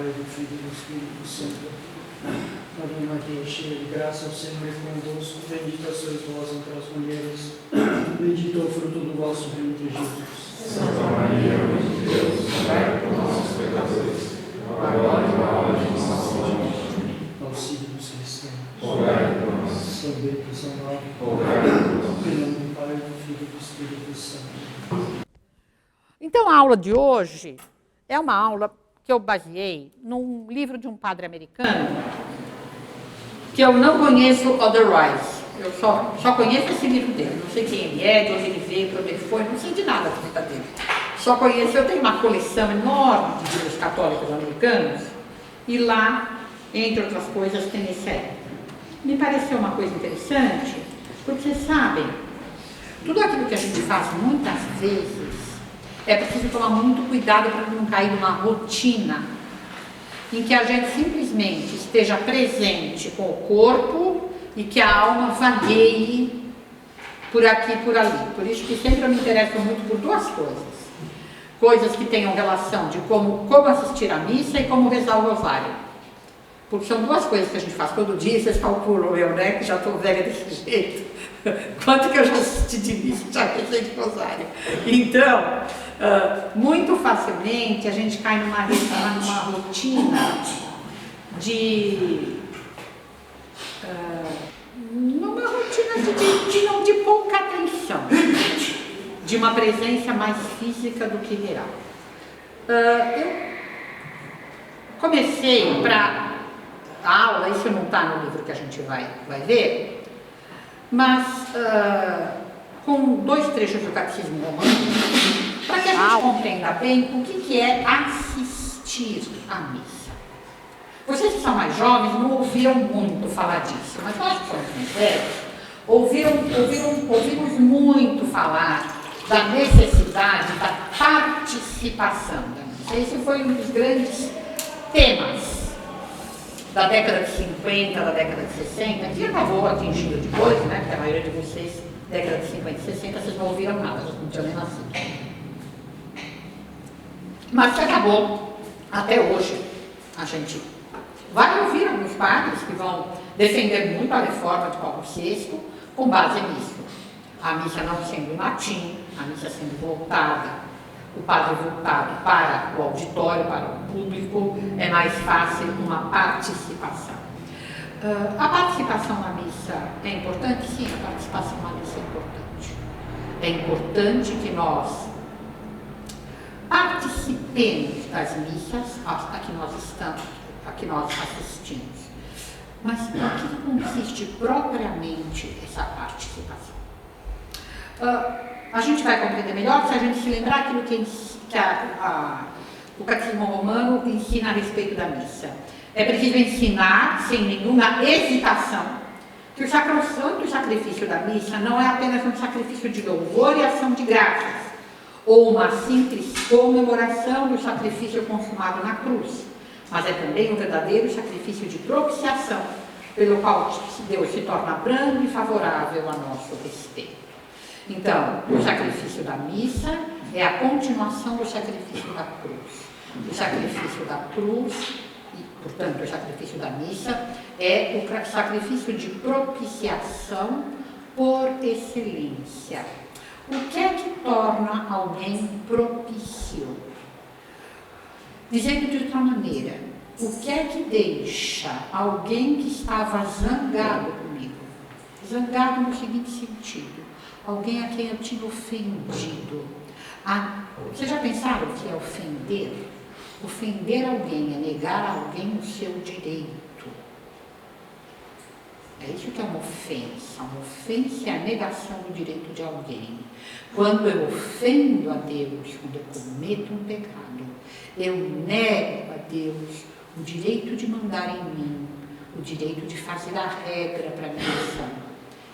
Pai, do Filho e do Espírito Santo. Maria Maria, cheia de graça, o Senhor é convosco, bendita sois vós entre as mulheres, bendito é o fruto do vosso ventre, Jesus. Santa Maria, Mãe de Deus, rogai por nós, pecadores, agora e na hora de nossa morte. Auxílio dos cristãos. Rogai por nós. São Bento, São Paulo, Rogai por nós. em nome do Pai, do Filho e do Espírito Santo. Então, a aula de hoje é uma aula que eu baseei num livro de um padre americano, que eu não conheço otherwise. Eu só conheço esse livro dele. Não sei quem ele é, de onde ele veio, para onde ele foi, não sei de nada da vida dele. Só conheço, eu tenho uma coleção enorme de livros católicos americanos, e lá, entre outras coisas, tem esse aí. Me pareceu uma coisa interessante, porque vocês sabem, tudo aquilo que a gente faz muitas vezes, é preciso tomar muito cuidado para não cair numa rotina em que a gente simplesmente esteja presente com o corpo e que a alma vagueie por aqui e por ali. Por isso que sempre eu me interesso muito por duas coisas. Coisas que tenham relação de como assistir à missa e como rezar o rosário. Porque são duas coisas que a gente faz todo dia, vocês calculam eu, né, que já estou velha desse jeito. Quanto que eu já assisti de missa, já rezei de rosário. Então, muito facilmente a gente cai numa rotina de pouca atenção, de uma presença mais física do que real. Eu comecei para a aula, isso não está no livro que a gente vai ver, mas com dois trechos do Catecismo Romano, para que a gente compreenda bem o que é assistir à missa. Vocês que são mais jovens não ouviram muito falar disso, mas nós que somos mais velhos, ouvimos muito falar da necessidade da participação da missa. Esse foi um dos grandes temas da década de 50, da década de 60, que acabou atingindo depois, né? Porque a maioria de vocês, década de 50 e 60, vocês não ouviram nada, vocês não tinham nem nascido. Mas que acabou até hoje. A gente vai ouvir alguns padres que vão defender muito a reforma de Paulo VI com base nisso. A missa não sendo em latim, a missa sendo voltada, o padre voltado para o auditório, para o público, é mais fácil uma participação. A participação na missa é importante? Sim, a participação na missa é importante. É importante que nós participemos das missas a que nós estamos, a que nós assistimos. Mas o que consiste propriamente essa participação? A gente vai compreender melhor se a gente se lembrar aquilo que o Catecismo Romano ensina a respeito da missa. É preciso ensinar, sem nenhuma hesitação, que o sacrossanto sacrifício da missa não é apenas um sacrifício de louvor e ação de graças, ou uma simples comemoração do sacrifício consumado na cruz, mas é também um verdadeiro sacrifício de propiciação, pelo qual Deus se torna brando e favorável a nosso respeito. Então, o sacrifício da missa é a continuação do sacrifício da cruz. O sacrifício da cruz, e, portanto, o sacrifício da missa, é o sacrifício de propiciação por excelência. O que é que torna alguém propício? Dizendo de outra maneira, o que é que deixa alguém que estava zangado comigo? Zangado no seguinte sentido: alguém a quem eu tinha ofendido. Vocês já pensaram o que é ofender? Ofender alguém é negar a alguém o seu direito. É isso que é uma ofensa. Uma ofensa é a negação do direito de alguém. Quando eu ofendo a Deus, quando eu cometo um pecado, eu nego a Deus o direito de mandar em mim, o direito de fazer a regra para a minha ação.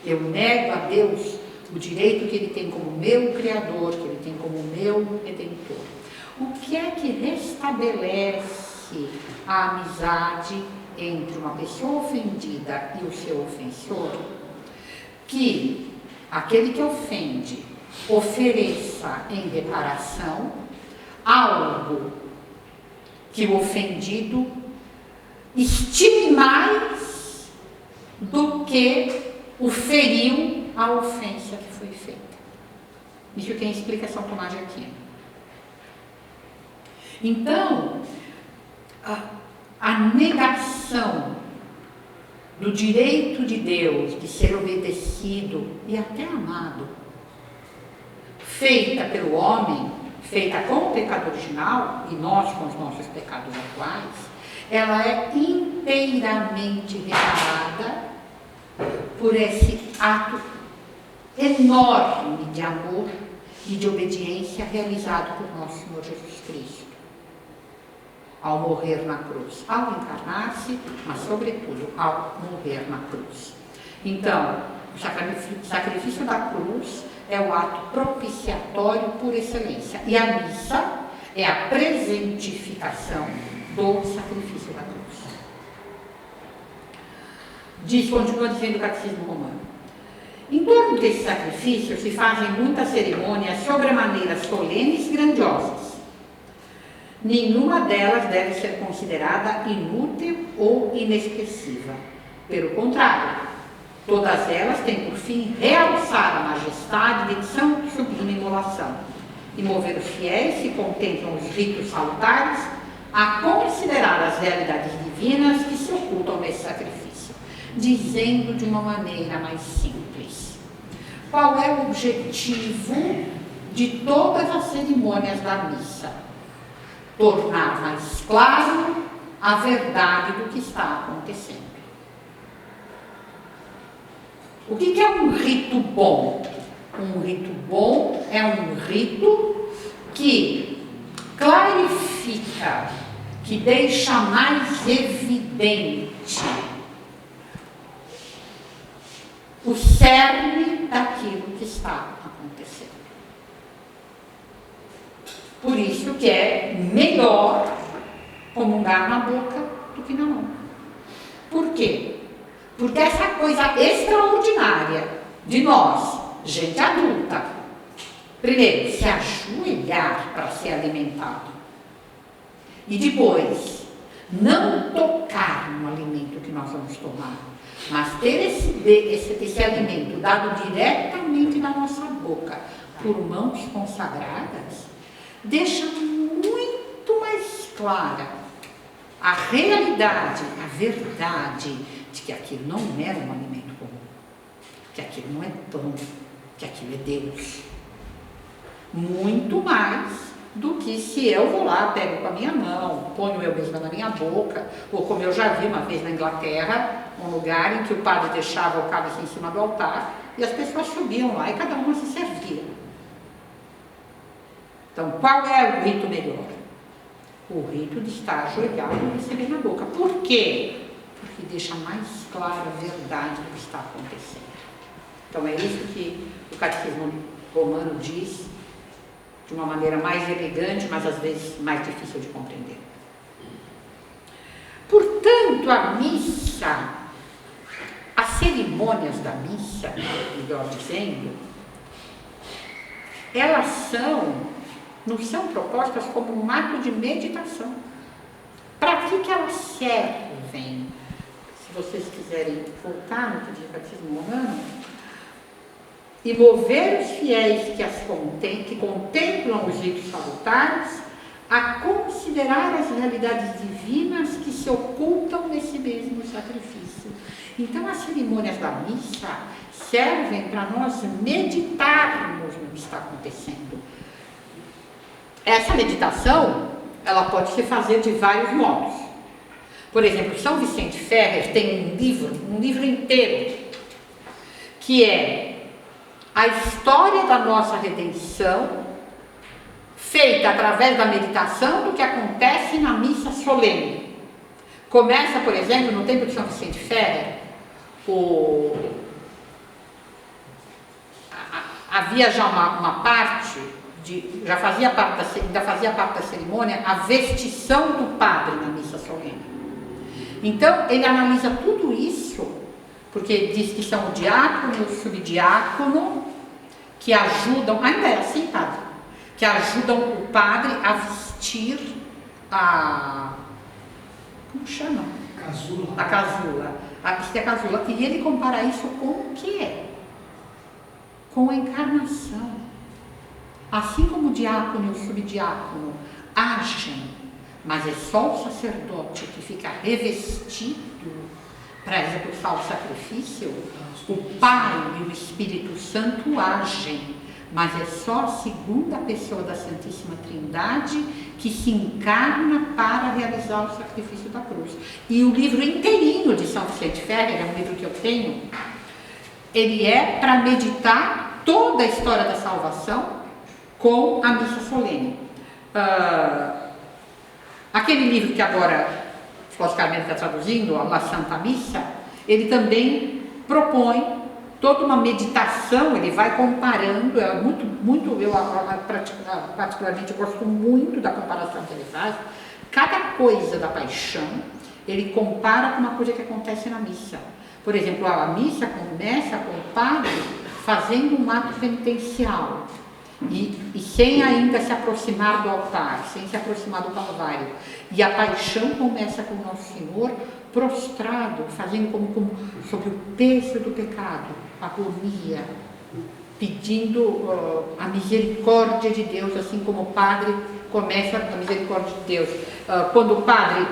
Eu nego a Deus o direito que Ele tem como meu Criador, que Ele tem como meu Redentor. O que é que restabelece a amizade entre uma pessoa ofendida e o seu ofensor? Que aquele que ofende ofereça em reparação algo que o ofendido estime mais do que o feriu a ofensa que foi feita. Isso quem explica é São Tomás de Aquino. Então, a negação do direito de Deus de ser obedecido e até amado, feita pelo homem, feita com o pecado original, e nós com os nossos pecados atuais, ela é inteiramente reparada por esse ato enorme de amor e de obediência realizado por nosso Senhor Jesus Cristo, ao morrer na cruz, ao encarnar-se, mas sobretudo ao morrer na cruz. Então, o sacrifício da cruz é o ato propiciatório por excelência, e a missa é a presentificação do sacrifício da cruz. Continua dizendo o Catecismo Romano: em torno desse sacrifício se fazem muitas cerimônias sobremaneira solenes e grandiosas. Nenhuma delas deve ser considerada inútil ou inesquecível. Pelo contrário, todas elas têm por fim realçar a majestade de tão sublime imolação e mover os fiéis que contemplam os ritos salutares a considerar as realidades divinas que se ocultam nesse sacrifício, dizendo de uma maneira mais simples: qual é o objetivo de todas as cerimônias da missa? Tornar mais claro a verdade do que está acontecendo. O que é um rito bom? Um rito bom é um rito que clarifica, que deixa mais evidente o cerne daquilo que está acontecendo. Por isso que é melhor comungar na boca do que na mão. Por quê? Porque essa coisa extraordinária de nós, gente adulta, primeiro, se ajoelhar para ser alimentado, e depois, não tocar no alimento que nós vamos tomar, mas ter esse alimento dado diretamente na nossa boca, por mãos consagradas, deixa muito mais clara a realidade, a verdade de que aquilo não é um alimento comum, que aquilo não é pão, que aquilo é Deus. Muito mais do que se eu vou lá, pego com a minha mão, ponho eu mesma na minha boca, ou como eu já vi uma vez na Inglaterra, um lugar em que o padre deixava o cálice em cima do altar e as pessoas subiam lá e cada uma se servia. Então, qual é o rito melhor? O rito de estar ajoelhado e receber na boca. Por quê? Porque deixa mais clara a verdade do que está acontecendo. Então, é isso que o Catecismo Romano diz de uma maneira mais elegante, mas às vezes mais difícil de compreender. Portanto, a missa, as cerimônias da missa, melhor dizendo, elas nos são propostas como um ato de meditação. Para que elas servem? Se vocês quiserem voltar no que diz o Catecismo Romano, e mover os fiéis que contemplam os ritos salutares a considerar as realidades divinas que se ocultam nesse mesmo sacrifício. Então, as cerimônias da missa servem para nós meditarmos no que está acontecendo. Essa meditação, ela pode se fazer de vários modos. Por exemplo, São Vicente Ferrer tem um livro inteiro, que é a história da nossa redenção, feita através da meditação do que acontece na missa solene. Começa, por exemplo, no tempo de São Vicente Ferrer, havia já uma parte, ainda fazia parte da cerimônia, a vestição do padre na missa solene. Então, ele analisa tudo isso, porque diz que são o diácono e o subdiácono que ajudam, ainda é assim, padre, que ajudam o padre a vestir como chama? Casula. A casula. A casula. E ele compara isso com o quê? Com a encarnação. Assim como o diácono e o subdiácono agem, mas é só o sacerdote que fica revestido para executar o sacrifício, o Pai e o Espírito Santo agem, mas é só a segunda pessoa da Santíssima Trindade que se encarna para realizar o sacrifício da cruz. E o livro inteirinho de São Vicente Ferrer, é um livro que eu tenho, ele é para meditar toda a história da salvação com a missa solene. Aquele livro que agora Flávio Carmelo está traduzindo, a Santa Missa, ele também propõe toda uma meditação, ele vai comparando, eu particularmente gosto muito da comparação que ele faz, cada coisa da paixão, ele compara com uma coisa que acontece na missa. Por exemplo, a missa começa com o padre fazendo um ato penitencial, e sem ainda se aproximar do altar, sem se aproximar do Calvário. E a paixão começa com o Nosso Senhor prostrado, fazendo como sob o peso do pecado, agonia, pedindo a misericórdia de Deus, assim como o padre começa a misericórdia de Deus. Quando o padre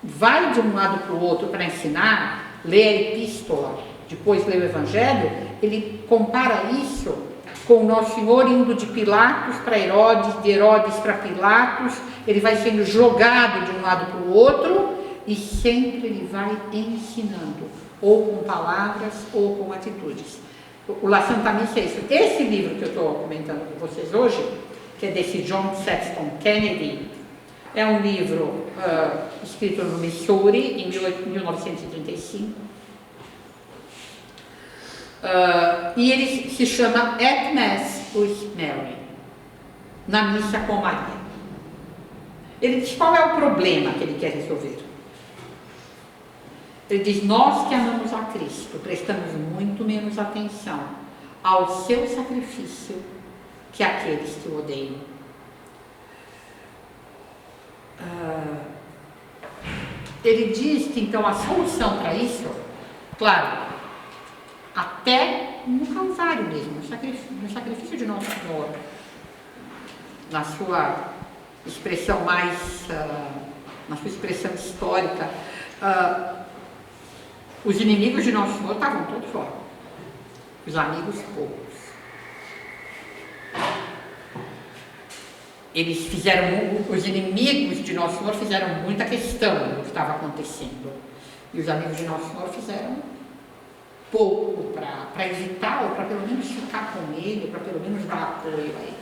vai de um lado para o outro para ensinar, lê a epístola, depois lê o Evangelho, ele compara isso com o Nosso Senhor indo de Pilatos para Herodes, de Herodes para Pilatos, ele vai sendo jogado de um lado para o outro e sempre ele vai ensinando, ou com palavras ou com atitudes. O La Santa Missa é isso. Esse livro que eu estou comentando com vocês hoje, que é desse John Sexton Kennedy, é um livro escrito no Missouri, em 1935, e ele se chama At Mass with Mary, na missa com Maria. Ele diz qual é o problema que ele quer resolver. Ele diz: nós que amamos a Cristo prestamos muito menos atenção ao seu sacrifício que àqueles que o odeiam. Ele diz que então a solução para isso, claro, até no Calvário mesmo, no sacrifício de Nosso Senhor, na sua expressão na sua expressão histórica, os inimigos de Nosso Senhor estavam todos fora, os amigos poucos. Os inimigos de Nosso Senhor fizeram muita questão do que estava acontecendo, e os amigos de Nosso Senhor fizeram pouco para evitar, ou para pelo menos ficar com ele, para pelo menos dar apoio a ele.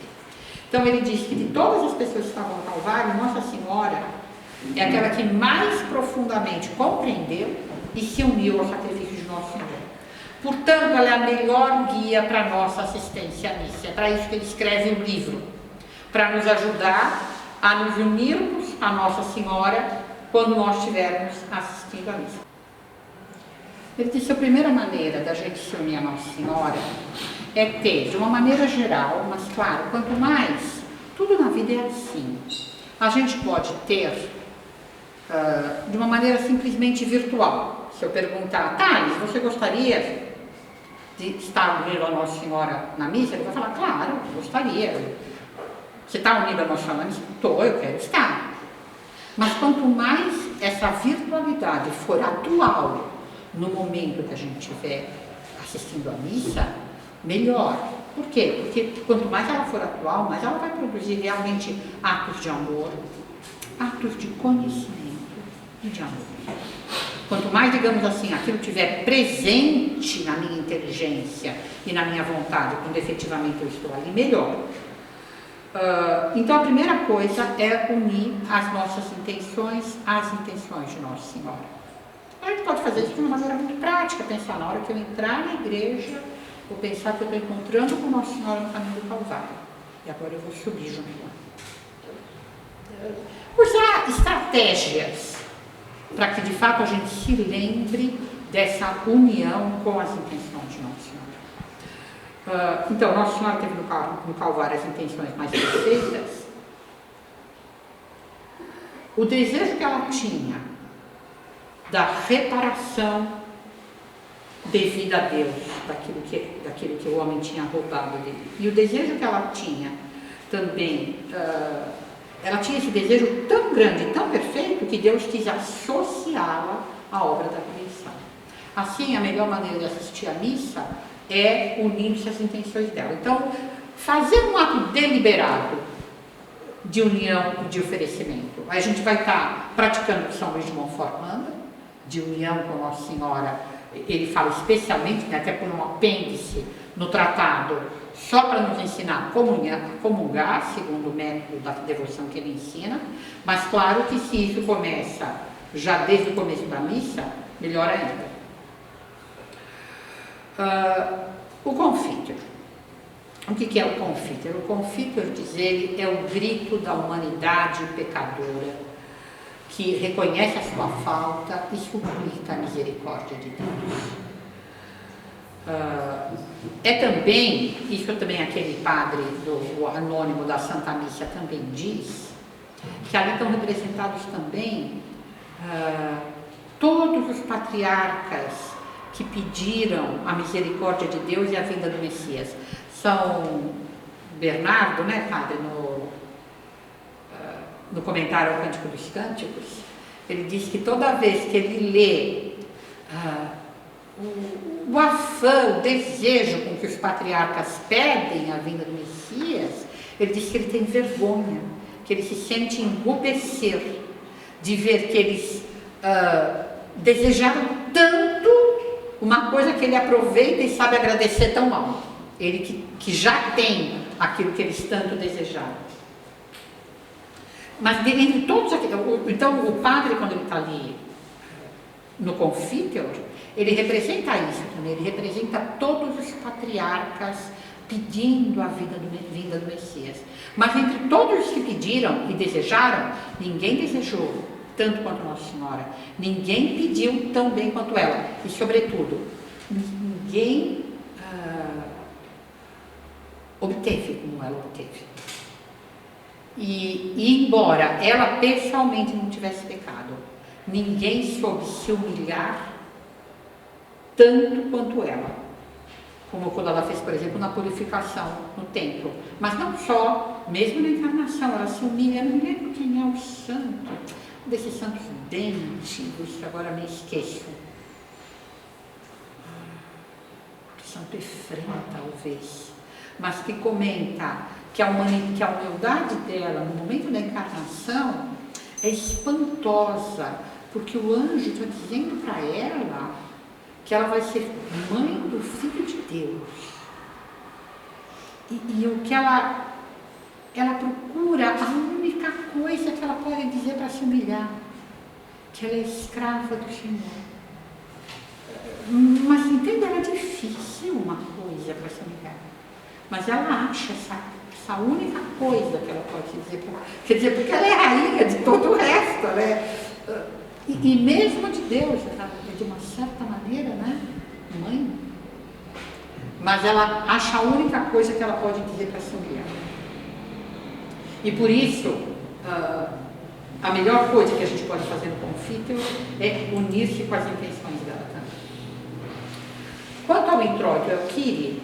Então ele diz que de todas as pessoas que estavam no Calvário, Nossa Senhora é aquela que mais profundamente compreendeu e se uniu ao sacrifício de Nosso Senhor. Portanto, ela é a melhor guia para a nossa assistência à missa. É para isso que ele escreve o livro, para nos ajudar a nos unirmos a Nossa Senhora quando nós estivermos assistindo à missa. Ele disse que a primeira maneira da gente se unir a Nossa Senhora é ter, de uma maneira geral, mas claro, quanto mais, tudo na vida é assim. A gente pode ter de uma maneira simplesmente virtual. Se eu perguntar: Thales, você gostaria de estar unido a Nossa Senhora na missa? Ele vai falar: claro, gostaria. Você está unido a Nossa Senhora na missa? Estou, eu quero estar. Mas quanto mais essa virtualidade for atual no momento que a gente estiver assistindo à missa, melhor. Por quê? Porque quanto mais ela for atual, mais ela vai produzir realmente atos de amor, atos de conhecimento e de amor. Quanto mais, digamos assim, aquilo estiver presente na minha inteligência e na minha vontade, quando efetivamente eu estou ali, melhor. Então a primeira coisa é unir as nossas intenções às intenções de Nossa Senhora. A gente pode fazer isso de uma maneira muito prática, pensar na hora que eu entrar na igreja, vou pensar que eu estou encontrando com Nossa Senhora no caminho do Calvário. E agora eu vou subir junto com ela. Usar estratégias para que de fato a gente se lembre dessa união com as intenções de Nossa Senhora. Então, Nossa Senhora teve no Calvário as intenções mais perfeitas. o desejo que ela tinha da reparação devida a Deus, daquilo que o homem tinha roubado dele. E o desejo que ela tinha também, ela tinha esse desejo tão grande, tão perfeito, que Deus quis associá-la à obra da criação. Assim, a melhor maneira de assistir à missa é unir-se às intenções dela. Então, fazer um ato deliberado de união e de oferecimento. Aí a gente vai estar praticando o que São Luís de Montfort manda, de união com Nossa Senhora. Ele fala especialmente, né, até por um apêndice no tratado, só para nos ensinar a comungar, segundo o método da devoção que ele ensina, mas claro que se isso começa já desde o começo da missa, melhor ainda. O Confiteor. O que é o Confiteor? O Confiteor, diz ele, é o grito da humanidade pecadora que reconhece a sua falta e suplica a misericórdia de Deus. É também, isso também aquele padre do anônimo da Santa Missa também diz, que ali estão representados também todos os patriarcas que pediram a misericórdia de Deus e a vinda do Messias. São Bernardo, né, padre, no comentário ao Cântico dos Cânticos, ele diz que toda vez que ele lê o afã, o desejo com que os patriarcas pedem a vinda do Messias, ele diz que ele tem vergonha, que ele se sente enrubescer de ver que eles desejaram tanto uma coisa que ele aproveita e sabe agradecer tão mal. Ele que já tem aquilo que eles tanto desejaram. Mas entre todos aqueles, então o padre, quando ele está ali no Confiteor, ele representa isso também, ele representa todos os patriarcas pedindo a vinda do Messias. Mas entre todos os que pediram e desejaram, ninguém desejou tanto quanto Nossa Senhora, ninguém pediu tão bem quanto ela, e sobretudo, ninguém obteve como ela obteve. E embora ela pessoalmente não tivesse pecado, ninguém soube se humilhar tanto quanto ela, como quando ela fez, por exemplo, na purificação no templo. Mas não só, mesmo na encarnação, ela se humilha. Eu não me lembro quem é o santo, um desses santos bem antigos, que agora me esqueço. Santo Efrem, talvez, mas que comenta que a humildade dela no momento da encarnação é espantosa, porque o anjo está dizendo para ela que ela vai ser mãe do Filho de Deus. E o que ela procura, a única coisa que ela pode dizer para se humilhar, que ela é escrava do Senhor. Mas entenda, era difícil uma coisa para se humilhar. Mas ela acha essa única coisa que ela pode dizer. Quer dizer, porque ela é rainha de todo o resto. Ela e mesmo de Deus, ela é de uma certa maneira, né, mãe. Mas ela acha a única coisa que ela pode dizer para se humilhar. E por isso, a melhor coisa que a gente pode fazer no Confiteor é unir-se com as intenções dela também. Quanto ao introito e ao Kyrie,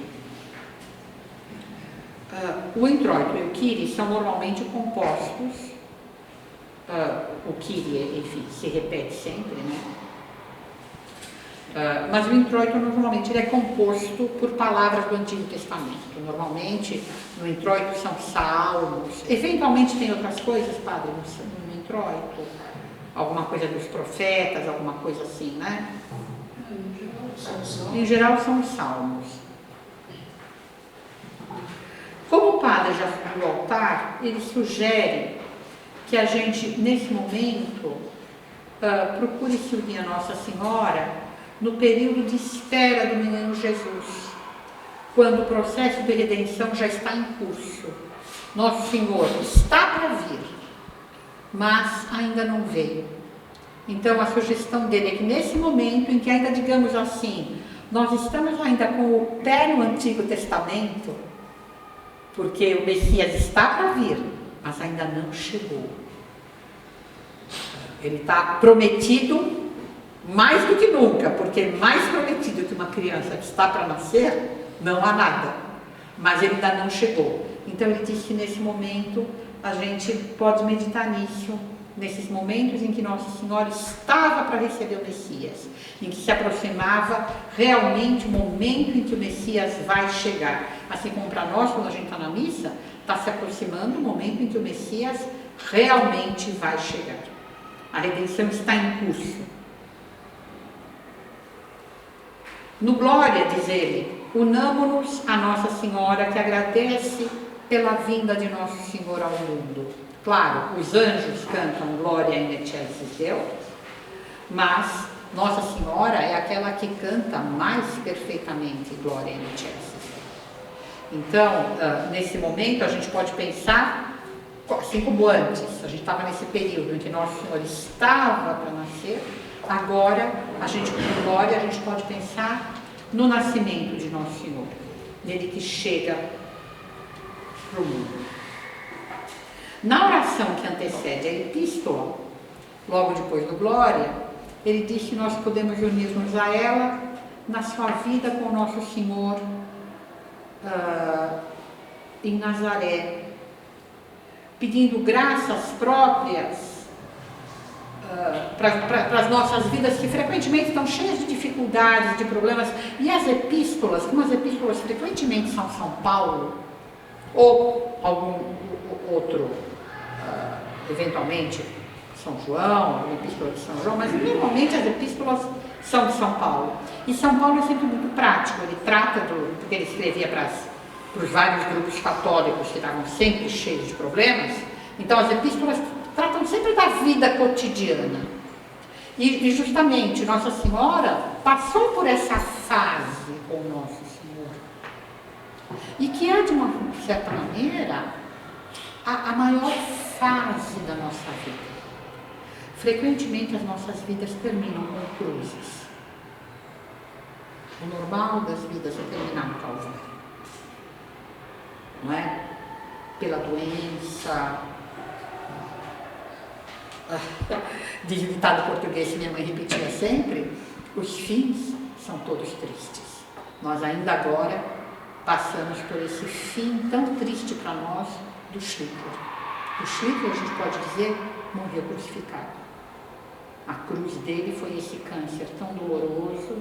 o introito e o Kyrie são normalmente compostos, o Kyrie, enfim, se repete sempre, né? Mas o introito normalmente ele é composto por palavras do Antigo Testamento. Normalmente no introito são salmos, eventualmente tem outras coisas, padre, no introito, alguma coisa dos profetas, alguma coisa assim, né? Em geral são os salmos. Como o padre já subiu ao altar, ele sugere que a gente, nesse momento, procure se unir a Nossa Senhora no período de espera do menino Jesus, quando o processo de redenção já está em curso. Nosso Senhor está para vir, mas ainda não veio. Então a sugestão dele é que nesse momento em que ainda, digamos assim, nós estamos ainda com o pé no Antigo Testamento, porque o Messias está para vir, mas ainda não chegou. Ele está prometido mais do que nunca, porque mais prometido que uma criança que está para nascer, não há nada. Mas ele ainda não chegou. Então ele disse que nesse momento a gente pode meditar nisso, nesses momentos em que Nossa Senhora estava para receber o Messias, em que se aproximava realmente o momento em que o Messias vai chegar. Assim como para nós, quando a gente está na missa, está se aproximando o momento em que o Messias realmente vai chegar. A redenção está em curso. No Glória, diz ele, unamo-nos a Nossa Senhora que agradece pela vinda de Nosso Senhor ao mundo. Claro, os anjos cantam Glória in excelsis Deo, mas Nossa Senhora é aquela que canta mais perfeitamente Glória in excelsis Deo. Então, nesse momento, a gente pode pensar, assim como antes, a gente estava nesse período em que Nosso Senhor estava para nascer, agora, a gente com Glória, a gente pode pensar no nascimento de Nosso Senhor, nele que chega para o mundo. Na oração que antecede a epístola, logo depois do Glória, ele diz que nós podemos unir-nos a ela na sua vida com o Nosso Senhor em Nazaré, pedindo graças próprias para as nossas vidas que frequentemente estão cheias de dificuldades, de problemas. E as epístolas, como as epístolas frequentemente são São Paulo, ou algum outro, eventualmente São João, a epístola de São João, mas normalmente as epístolas são de São Paulo. E São Paulo é sempre muito prático, ele trata porque ele escrevia para os vários grupos católicos que estavam sempre cheios de problemas, então as epístolas tratam sempre da vida cotidiana. E justamente Nossa Senhora passou por essa fase com o Nosso Senhor. E que é, de uma certa maneira, a maior fase da nossa vida. Frequentemente as nossas vidas terminam com cruzes. O normal das vidas é terminar no Calvário. Não é? Pela doença. Diz o ditado português que minha mãe repetia sempre: os fins são todos tristes. Nós ainda agora passamos por esse fim tão triste para nós do Schlitter. O Schlitter, a gente pode dizer, morreu crucificado. A cruz dele foi esse câncer tão doloroso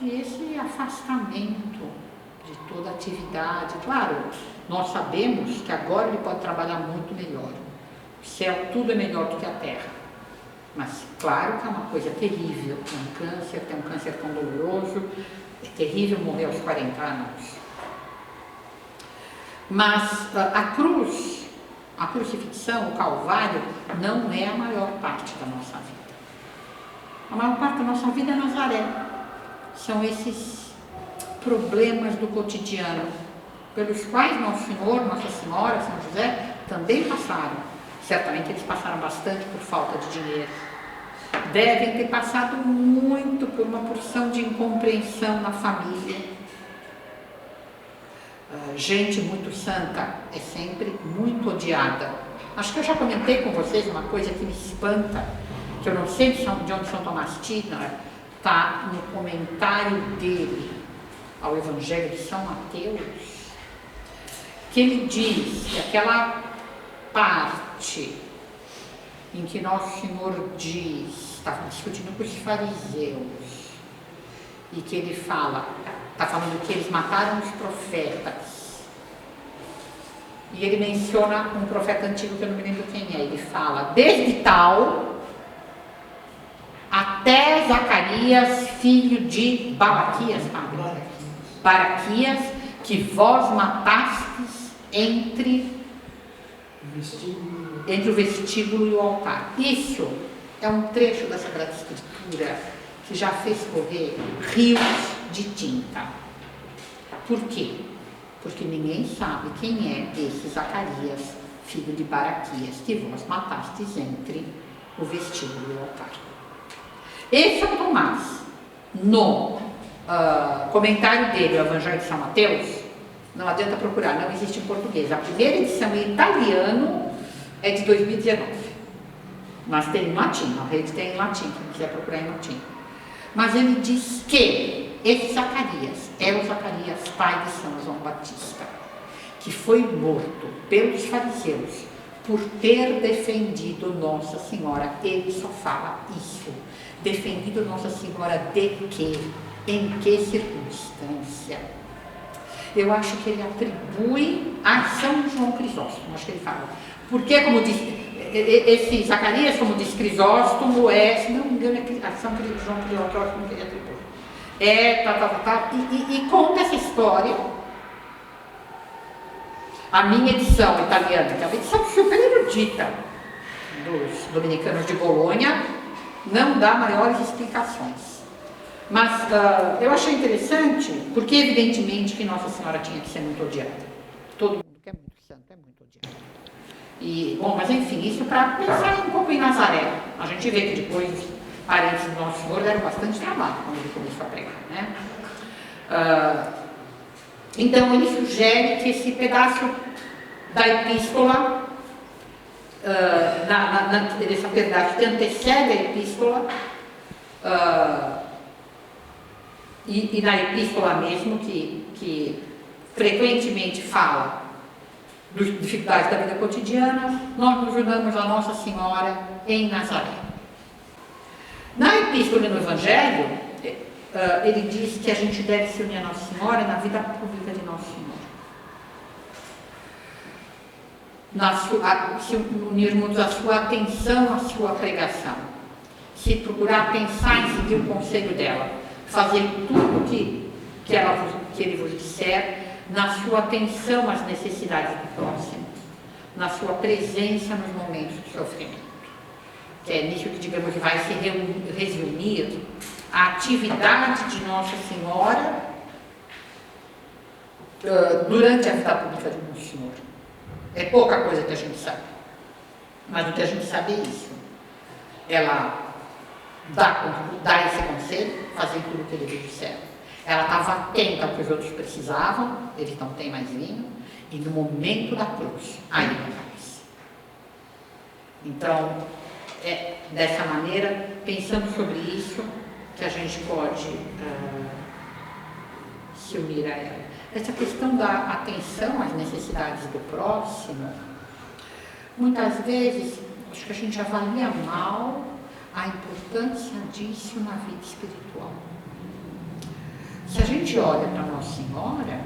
e esse afastamento de toda atividade. Claro, nós sabemos que agora ele pode trabalhar muito melhor. O céu, tudo é melhor do que a terra. Mas claro que é uma coisa terrível, ter um câncer tão doloroso, é terrível morrer aos 40 anos. Mas a cruz, a crucifixão, o Calvário, não é a maior parte da nossa vida. A maior parte da nossa vida é Nazaré. São esses problemas do cotidiano, pelos quais Nosso Senhor, Nossa Senhora, São José, também passaram. Certamente eles passaram bastante por falta de dinheiro. Devem ter passado muito por uma porção de incompreensão na família. Gente muito santa é sempre muito odiada. Acho que eu já comentei com vocês uma coisa que me espanta, que eu não sei de onde São Tomás Tina está no comentário dele ao Evangelho de São Mateus, que ele diz que aquela parte em que Nosso Senhor diz, está discutindo com os fariseus, e que ele fala, está falando que eles mataram os profetas, e ele menciona um profeta antigo que eu não me lembro quem é. Ele fala, desde tal até Zacarias, filho de Baraquias, Baraquias, que vós matastes entre o vestíbulo e o altar. Isso é um trecho da Sagrada Escritura que já fez correr rios de tinta. Por quê? Porque ninguém sabe quem é esse Zacarias, filho de Baraquias, que vós matastes entre o vestíbulo e o altar. E São Tomás, no comentário dele, o Evangelho de São Mateus, não adianta procurar, não existe em português. A primeira edição em italiano é de 2019. Mas tem em latim, a rede tem em latim, quem quiser procurar em latim. Mas ele diz que esse Zacarias é o Zacarias, pai de São João Batista, que foi morto pelos fariseus por ter defendido Nossa Senhora. Ele só fala isso. Defendido Nossa Senhora de quê? Em que circunstância? Eu acho que ele atribui a São João Crisóstomo, acho que ele fala. Porque, como diz, esse Zacarias, como diz Crisóstomo, se não me engano, é São João Crisóstomo que ele atribui. E conta essa história. A minha edição italiana, que é uma edição super erudita dos dominicanos de Bolonha, não dá maiores explicações. Mas eu achei interessante, porque evidentemente que Nossa Senhora tinha que ser muito odiada. Todo mundo que é muito santo é muito odiado. Bom, mas enfim, isso para pensar um pouco em Nazaré. A gente vê que depois os parentes do Nosso Senhor deram bastante trabalho quando ele começou a pregar, né? Então ele sugere que esse pedaço da epístola, esse pedaço que antecede a epístola, e na epístola mesmo, que frequentemente fala das dificuldades da vida cotidiana, nós nos junamos a Nossa Senhora em Nazaré. Na epístola e no Evangelho, ele diz que a gente deve se unir a Nossa Senhora na vida pública de Nossa Senhora. Se unirmos a sua atenção à sua pregação, se procurar pensar em seguir o conselho dela, fazer tudo que ele vos disser, na sua atenção às necessidades do próximo, na sua presença nos momentos de sofrimento. Que é nisso que, digamos, vai se resumir a atividade de Nossa Senhora durante a vida pública de Nosso Senhor. É pouca coisa que a gente sabe, mas o que a gente sabe é isso. Ela dá esse conselho, fazer tudo o que ele disser. Ela estava atenta ao que os outros precisavam, eles não têm mais vinho, e no momento da cruz, aí não mais. Então, é dessa maneira, pensando sobre isso, que a gente pode se unir a ela. Essa questão da atenção às necessidades do próximo, muitas vezes, acho que a gente avalia mal a importância disso na vida espiritual. Se a gente olha para Nossa Senhora,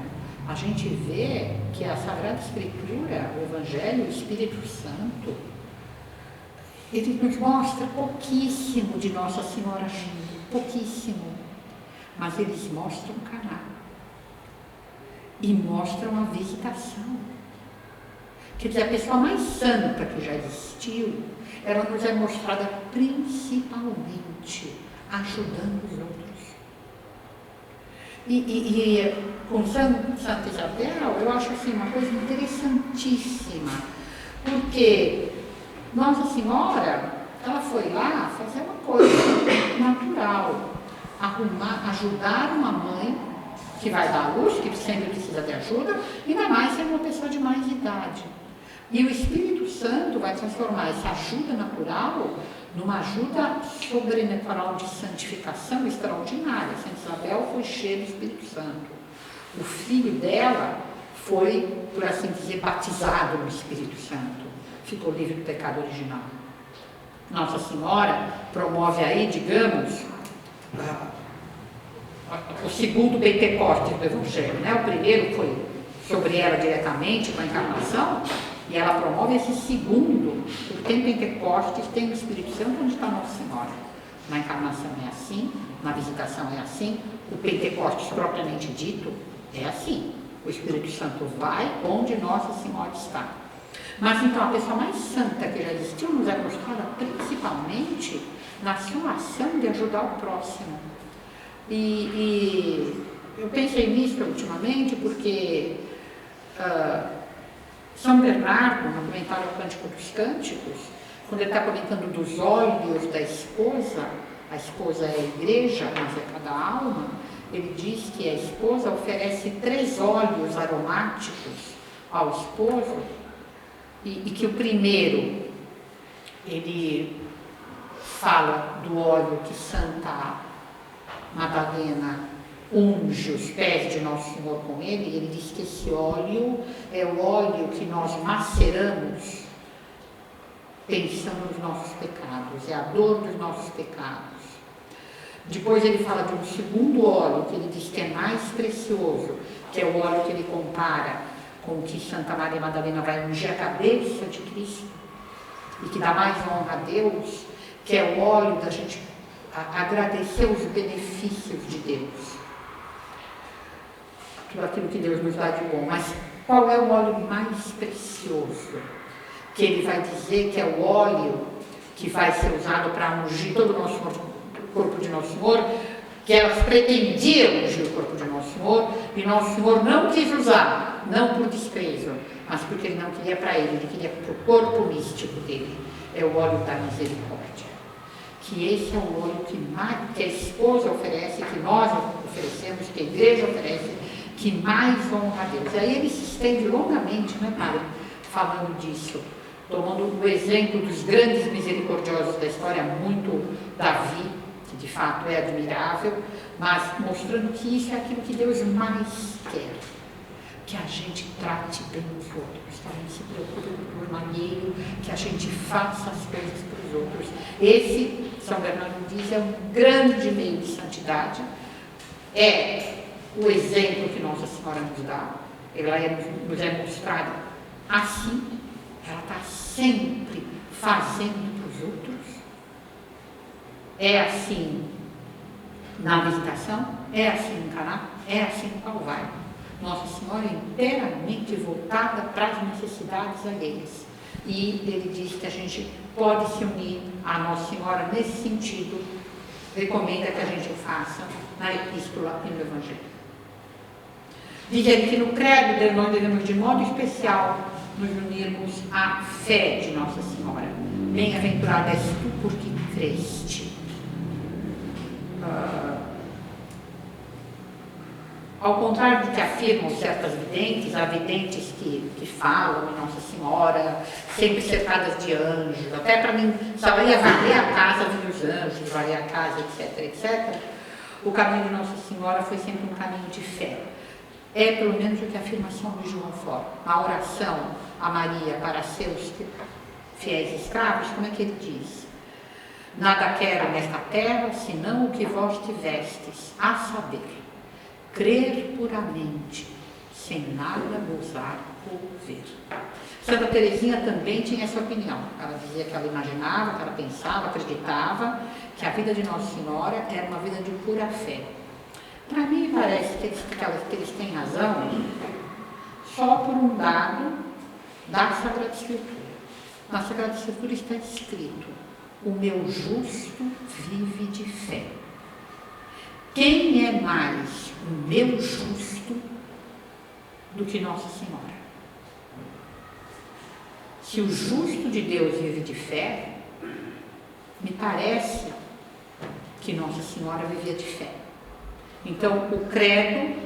a gente vê que a Sagrada Escritura, o Evangelho, o Espírito Santo, ele nos mostra pouquíssimo de Nossa Senhora agindo, pouquíssimo, mas eles mostram Caná e mostram a visitação. Quer dizer, a pessoa mais santa que já existiu, ela nos é mostrada principalmente ajudando os outros. E com Santa Isabel, eu acho assim uma coisa interessantíssima, porque Nossa Senhora, ela foi lá fazer uma coisa natural, ajudar uma mãe que vai dar à luz, que sempre precisa de ajuda, ainda mais sendo uma pessoa de mais idade. E o Espírito Santo vai transformar essa ajuda natural numa ajuda sobrenatural de santificação extraordinária. Santa Isabel foi cheia do Espírito Santo. O filho dela foi, por assim dizer, batizado no Espírito Santo. Ficou livre do pecado original. Nossa Senhora promove aí, digamos, o segundo Pentecostes do Evangelho, né? O primeiro foi sobre ela diretamente, com a encarnação, e ela promove esse segundo, porque tem Pentecostes, tem o Espírito Santo, onde está Nossa Senhora. Na encarnação é assim, na visitação é assim, o Pentecostes propriamente dito é assim. O Espírito Santo vai onde Nossa Senhora está. Mas então a pessoa mais santa que já existiu nos é mostrada principalmente na sua ação de ajudar o próximo. E eu pensei nisso ultimamente porque São Bernardo, no comentário ao Cântico dos Cânticos, quando ele está comentando dos olhos da esposa, a esposa é a igreja, mas é cada alma, ele diz que a esposa oferece 3 óleos aromáticos ao esposo, e que o primeiro ele fala do óleo que Santa Madalena unge os pés de Nosso Senhor com ele. Ele diz que esse óleo é o óleo que nós maceramos pensando nos nossos pecados, é a dor dos nossos pecados. Depois ele fala de um segundo óleo que ele diz que é mais precioso, que é o óleo que ele compara com o que Santa Maria Madalena vai ungir a cabeça de Cristo e que dá mais honra a Deus, que é o óleo da gente agradecer os benefícios de Deus, tudo aquilo que Deus nos dá de bom. Mas qual é o óleo mais precioso? Que ele vai dizer que é o óleo que vai ser usado para ungir todo o nosso corpo de Nosso Senhor, que elas pretendiam ungir o corpo de Nosso Senhor, e Nosso Senhor não quis usar, não por desprezo, mas porque ele não queria para ele queria para o corpo místico dele. É o óleo da misericórdia. Que esse é o óleo que a esposa oferece, que nós oferecemos, que a igreja oferece, que mais honra a Deus. E aí ele se estende longamente, né, Padre, falando disso, tomando o exemplo dos grandes misericordiosos da história, muito Davi, que de fato é admirável, mas mostrando que isso é aquilo que Deus mais quer, que a gente trate bem os outros, que a gente se preocupe por maneiro, que a gente faça as coisas para os outros. Esse, São Bernardo diz, é um grande meio de santidade, é o exemplo que Nossa Senhora nos dá, ela nos é mostrada assim, ela está sempre fazendo para os outros. É assim na visitação, é assim no Caná, é assim no Calvário. Nossa Senhora é inteiramente voltada para as necessidades alheias. E ele diz que a gente pode se unir à Nossa Senhora nesse sentido, recomenda que a gente o faça na Epístola e no Evangelho. Diz ele que no credo nós devemos de modo especial nos unirmos à fé de Nossa Senhora. Bem-aventurada és tu porque creste. Ao contrário do que afirmam certas videntes, há videntes que falam em Nossa Senhora, sempre cercadas de anjos, até para mim, se ela ia varrer a casa, vinham os anjos, varrer a casa, etc, etc. O caminho de Nossa Senhora foi sempre um caminho de fé. É pelo menos o que afirma São Luís de Montfort. A oração a Maria para seus fiéis escravos, como é que ele diz? Nada quero nesta terra, senão o que vós tivestes, a saber, crer puramente, sem nada gozar ou ver. Santa Teresinha também tinha essa opinião. Ela dizia que ela imaginava, que ela pensava, acreditava que a vida de Nossa Senhora era uma vida de pura fé. Para mim parece que eles têm razão só por um dado da Sagrada Escritura. Na Sagrada Escritura está escrito: o meu justo vive de fé. Quem é mais o meu justo do que Nossa Senhora? Se o justo de Deus vive de fé, me parece que Nossa Senhora vivia de fé. Então, o credo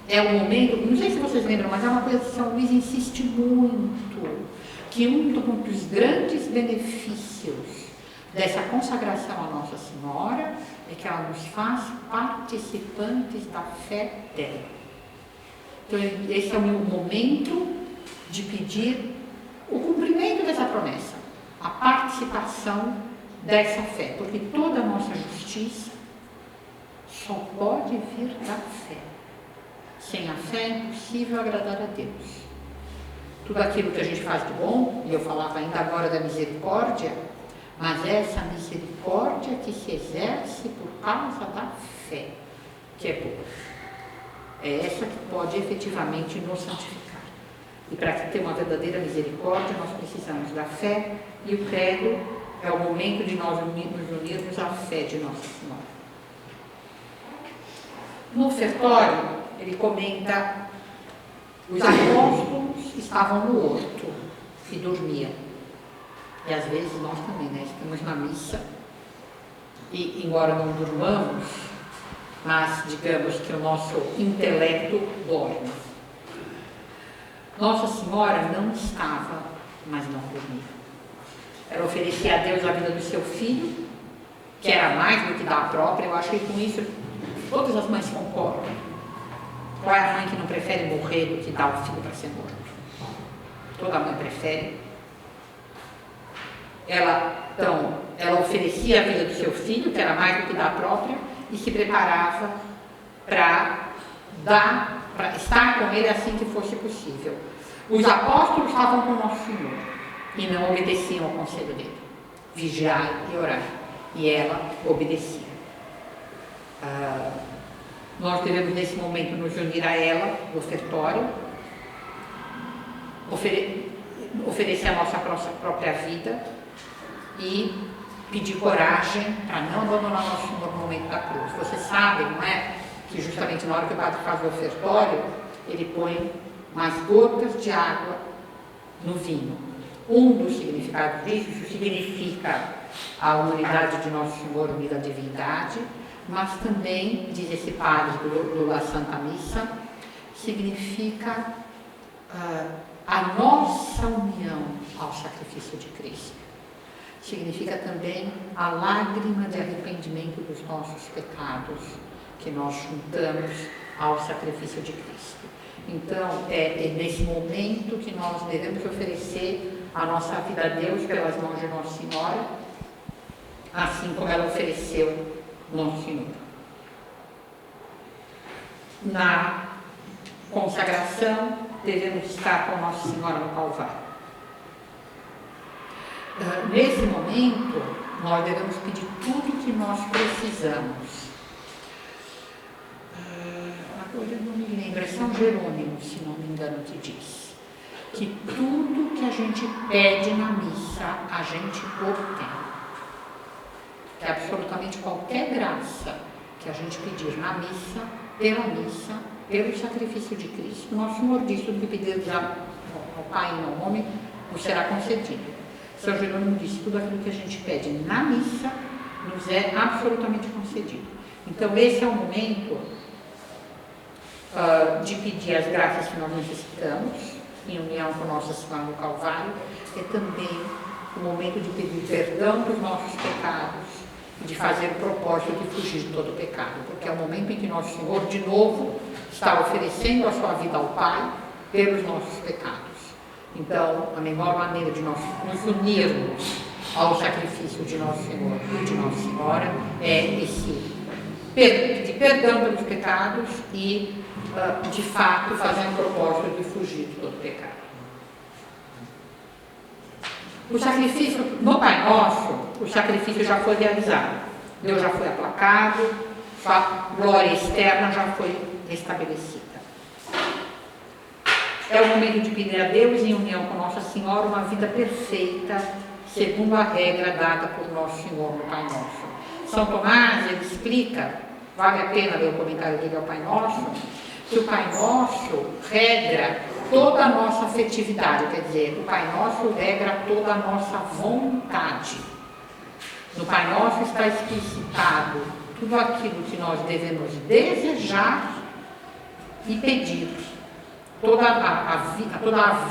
é um momento, não sei se vocês lembram, mas é uma coisa que São Luís insiste muito, que um dos grandes benefícios dessa consagração à Nossa Senhora é que ela nos faz participantes da fé dela. Então, esse é o meu momento de pedir o cumprimento dessa promessa, a participação dessa fé, porque toda a nossa justiça só pode vir da fé. Sem a fé é impossível agradar a Deus. Tudo aquilo que a gente faz de bom, e eu falava ainda agora da misericórdia, mas é essa misericórdia que se exerce por causa da fé, que é boa. É essa que pode efetivamente nos santificar. E para ter uma verdadeira misericórdia, nós precisamos da fé, e o credo é o momento de nós nos unirmos à fé de Nossa Senhora. No ofertório, ele comenta: os apóstolos estavam no horto e dormiam. E às vezes nós também, né? Estamos na missa e, embora não durmamos, mas digamos que o nosso intelecto dorme. Nossa Senhora não estava mas não dormia. Ela oferecia a Deus a vida do seu filho, que era mais do que da própria. Eu acho que com isso todas as mães concordam. Qual é a mãe que não prefere morrer do que dar o filho para ser morto? Toda mãe prefere. Ela oferecia a vida do seu filho, que era mais do que da própria, e se preparava para estar com ele assim que fosse possível. Os apóstolos estavam com o nosso Senhor e não obedeciam ao conselho dele. Vigiar e orar. E ela obedecia. Nós devemos, nesse momento, nos unir a ela, no ofertório, oferecer a nossa própria vida e pedir coragem para não abandonar nosso Senhor no momento da cruz. Vocês sabem, não é? Que justamente na hora que o padre faz o ofertório, ele põe mais gotas de água no vinho. Um dos significados disso, isso significa a unidade de Nosso Senhor unida à divindade, mas também, diz esse padre do La Santa Missa, significa a nossa união ao sacrifício de Cristo. Significa também a lágrima de arrependimento dos nossos pecados, que nós juntamos ao sacrifício de Cristo. Então, é nesse momento que nós devemos oferecer a nossa vida a Deus pelas mãos de Nossa Senhora, assim como ela ofereceu Nosso Senhor. Na consagração, devemos estar com Nossa Senhora no Calvário. Nesse momento, nós devemos pedir tudo que nós precisamos. Agora eu não me lembro, é São Jerônimo, se não me engano, que diz que tudo que a gente pede na missa, a gente obtém. Que absolutamente qualquer graça que a gente pedir na missa, pelo sacrifício de Cristo, Nosso Senhor diz: tudo que pedirmos ao Pai e ao homem, nos será concedido. São Jerônimo diz: tudo aquilo que a gente pede na missa, nos é absolutamente concedido. Então, esse é o momento de pedir as graças que nós necessitamos, em união com Nossa Senhora no Calvário. É também o momento de pedir perdão dos nossos pecados, de fazer o propósito de fugir de todo o pecado, porque é o momento em que Nosso Senhor, de novo, está oferecendo a sua vida ao Pai pelos nossos pecados. Então, a melhor maneira de nós nos unirmos ao sacrifício de Nosso Senhor e de Nossa Senhora é esse de perdão pelos pecados e, de fato, fazer o propósito de fugir de todo o pecado. O sacrifício, no Pai Nosso, o sacrifício já foi realizado. Deus já foi aplacado, sua glória externa já foi restabelecida. É o momento de pedir a Deus, em união com Nossa Senhora, uma vida perfeita, segundo a regra dada por Nosso Senhor no Pai Nosso. São Tomás, ele explica, vale a pena ler o comentário dele ao Pai Nosso, que o Pai Nosso regra toda a nossa afetividade, quer dizer, o Pai Nosso regra toda a nossa vontade. No Pai Nosso está explicitado tudo aquilo que nós devemos desejar e pedir. Toda a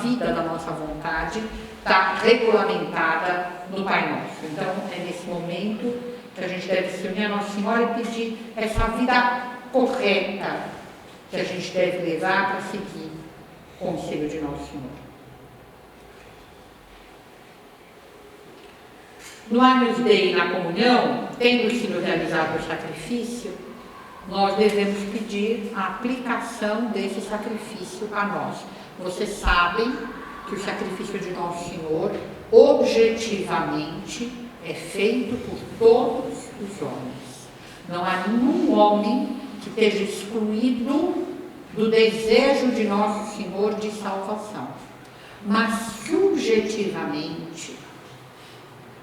vida da nossa vontade está regulamentada no Pai Nosso. Então, é nesse momento que a gente deve se unir a Nossa Senhora e pedir essa vida correta que a gente deve levar para seguir o conselho de Nosso Senhor. No Agnus Dei, na comunhão, tendo sido realizado o sacrifício, nós devemos pedir a aplicação desse sacrifício a nós. Vocês sabem que o sacrifício de Nosso Senhor, objetivamente, é feito por todos os homens. Não há nenhum homem que esteja excluído do desejo de Nosso Senhor de salvação. Mas, subjetivamente,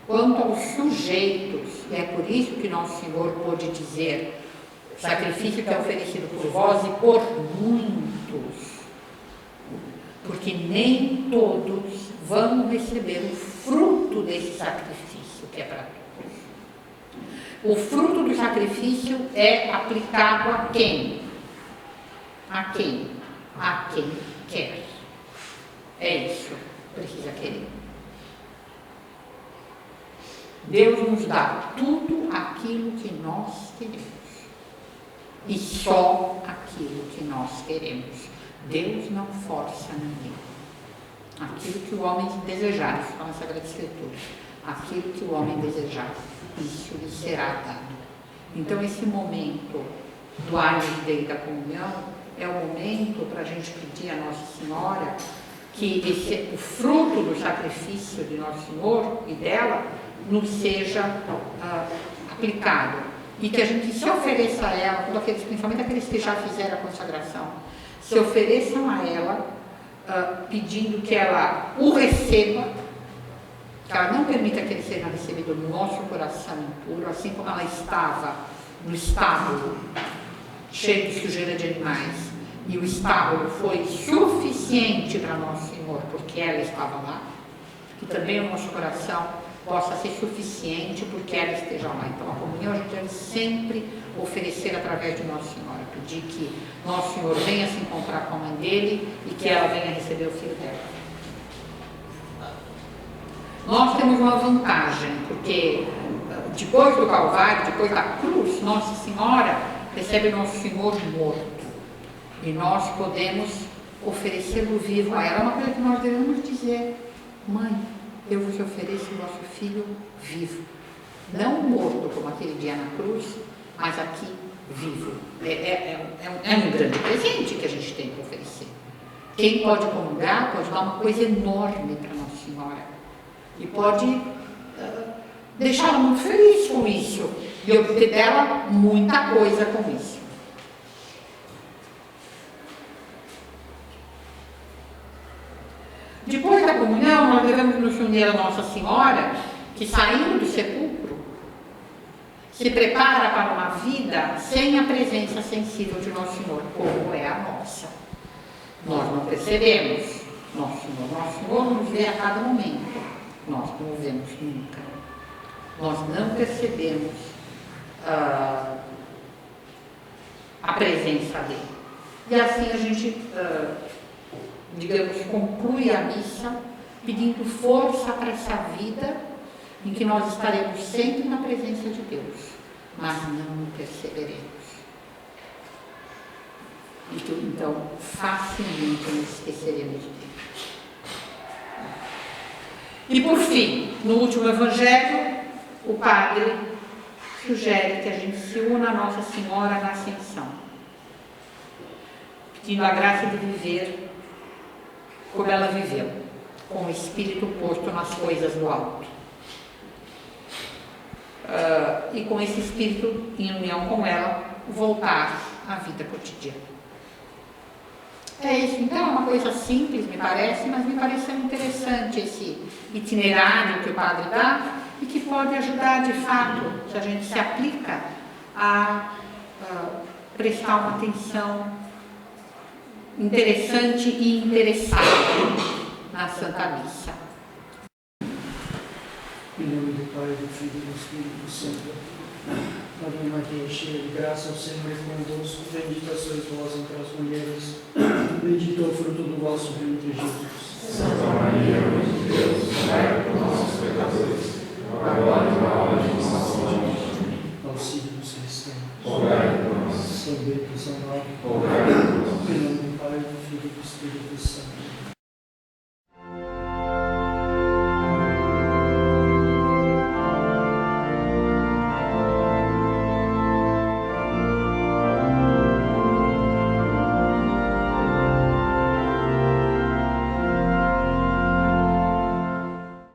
quanto aos sujeitos, e é por isso que Nosso Senhor pôde dizer: sacrifício que é oferecido por vós e por muitos, porque nem todos vão receber o fruto desse sacrifício que é para todos. O fruto do sacrifício é aplicado a quem? A quem? A quem quer. É isso, precisa querer. Deus nos dá tudo aquilo que nós queremos. E só aquilo que nós queremos. Deus não força ninguém. Aquilo que o homem desejar, isso está na Sagrada Escritura. Aquilo que o homem desejar, isso lhe será dado. Então, esse momento do Agnus Dei da comunhão é o momento para a gente pedir a Nossa Senhora que o fruto do sacrifício de Nosso Senhor e dela nos seja aplicado. E que a gente se ofereça a ela, principalmente aqueles que já fizeram a consagração, se ofereçam a ela, pedindo que ela o receba, que ela não permita que ele seja recebido no nosso coração impuro, assim como ela estava no estábulo, cheio de sujeira de animais, e o estábulo foi suficiente para Nosso Senhor, porque ela estava lá, que também o nosso coração possa ser suficiente porque ela esteja lá. Então, a comunhão a gente deve sempre oferecer através de Nossa Senhora, pedir que Nosso Senhor venha se encontrar com a mãe dele e que ela venha receber o filho dela. Nós temos uma vantagem, porque depois do Calvário, depois da cruz, Nossa Senhora recebe Nosso Senhor morto. E nós podemos oferecê-lo vivo a ela. É uma coisa que nós devemos dizer: mãe, eu vos ofereço o vosso filho vivo. Não morto, como aquele dia na cruz, mas aqui vivo. É um grande presente que a gente tem para oferecer. Quem pode comungar pode dar uma coisa enorme para Nossa Senhora. E pode deixá-la muito feliz com isso. E obter dela muita coisa com isso. Depois da comunhão, nós devemos nos unir a Nossa Senhora, que saindo do sepulcro, se prepara para uma vida sem a presença sensível de Nosso Senhor, como é a nossa. Nós não percebemos Nosso Senhor nos vê a cada momento, nós não o vemos nunca. Nós não percebemos a presença dele. E assim a gente, digamos, conclui a missa pedindo força para essa vida em que nós estaremos sempre na presença de Deus, mas não perceberemos. Então, facilmente nos esqueceremos de Deus. E por fim, no último evangelho, o padre sugere que a gente se una a Nossa Senhora na Ascensão, pedindo a graça de viver como ela viveu, com o espírito posto nas coisas do alto. E com esse espírito, em união com ela, voltar à vida cotidiana. É isso, então é uma coisa simples, me parece, mas me pareceu interessante esse itinerário que o padre dá e que pode ajudar de fato, se a gente se aplica, a prestar uma atenção interessante e interessada na Santa Missa. Em nome do Pai, do Filho e do Espírito Santo. Ave Maria, cheia de graça, o Senhor é convosco. Bendita sois vós entre as mulheres. Bendito é o fruto do vosso ventre, Jesus. Santa Maria, Mãe de Deus, rogai por nossos pecadores, agora e na hora de nossa morte. Auxílio-nos cristãos. Rogai por nós. São Bento, São Paulo. Rogai por nós. Em nome do Pai, do Filho e do Espírito Santo.